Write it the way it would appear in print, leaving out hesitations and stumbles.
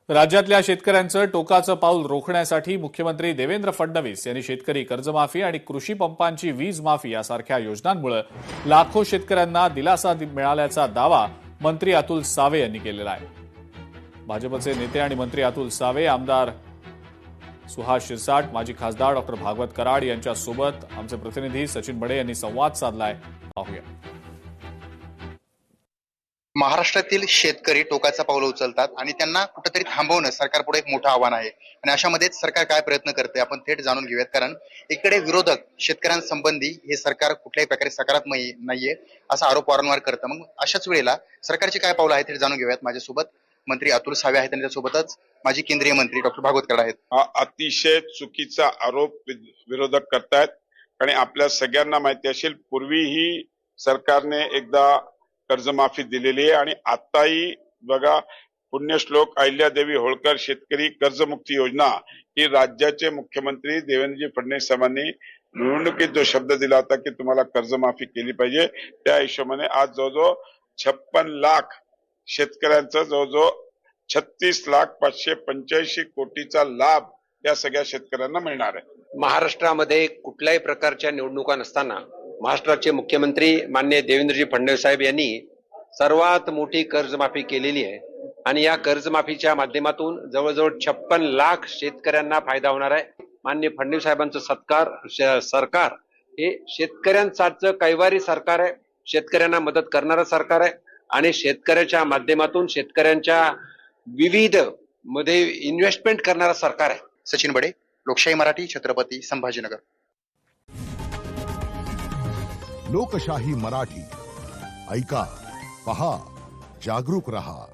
राज्यातल्या शेतकऱ्यांचं टोकाचं पाऊल रोखण्यासाठी मुख्यमंत्री देवेंद्र फडणवीस यांनी शेतकरी कर्जमाफी आणि कृषी पंपांची वीज माफी यासारख्या योजनांमुळे लाखो शेतकऱ्यांना दिलासा मिळाल्याचा दावा मंत्री अतुल सावे यांनी केलेला आहे। भाजपचे नेते आणि मंत्री अतुल सावे, आमदार सुहास शिरसाट, माजी खासदार डॉक्टर भागवत कराड यांच्यासोबत आमचे प्रतिनिधी सचिन बडे यांनी संवाद साधलाय। पाहूया। महाराष्ट्रातील शेतकरी टोकाचा पाऊल उचलतात आणि त्यांना कुठेतरी थांबवणं सरकारपुढे एक मोठं आव्हान आहे आणि अशामध्येच सरकार काय प्रयत्न करते आपण थेट जाणून घेऊयात। कारण इकडे विरोधक शेतकऱ्यांसंबंधी हे सरकार कुठल्याही प्रकारे सकारात्मक नाहीये असा आरोप वारंवार करतं। मग अशाच वेळेला सरकारची काय पावलं आहेत थेट जाणून घेऊयात। माझ्यासोबत मंत्री अतुल सावे आहेत आणि त्यासोबतच माजी केंद्रीय मंत्री डॉक्टर भागवत कराड आहेत। हा अतिशय चुकीचा आरोप विरोधक करतायत आणि आपल्या सगळ्यांना माहिती असेल पूर्वीही सरकारने एकदा कर्जमाफी दिलेली आहे आणि आताही बघा पुण्यश्लोक अहिल्यादेवी होळकर शेतकरी कर्जमुक्ती योजना ही राज्याचे मुख्यमंत्री देवेंद्रजी फडणवीस यांनी निवडणुकीत जो शब्द दिला होता की तुम्हाला कर्जमाफी केली पाहिजे त्या हिशोबाने आज जवळजवळ 56 लाख शेतकऱ्यांचा जवळजवळ 36,585 कोटीचा लाभ या सगळ्या शेतकऱ्यांना मिळणार आहे। महाराष्ट्रामध्ये कुठल्याही प्रकारच्या निवडणुका नसताना महाराष्ट्राचे मुख्यमंत्री माननीय देवेंद्रजी फडणवीस साहेब यांनी सर्वात मोठी कर्जमाफी केलेली आहे आणि या कर्जमाफीच्या माध्यमातून जवळजवळ 56 लाख शेतकऱ्यांना फायदा होणार आहे। माननीय फडणवीस साहेबांचं सरकार हे शेतकऱ्यांचं कैवारी सरकार आहे, शेतकऱ्यांना मदत करणारं सरकार आहे आणि शेतकऱ्याच्या माध्यमातून शेतकऱ्यांच्या विविध मध्ये इन्व्हेस्टमेंट करणारं सरकार आहे। सचिन बडे, लोकशाही मराठी, छत्रपती संभाजीनगर। लोकशाही मराठी ऐका, पहा, जागरूक रहा।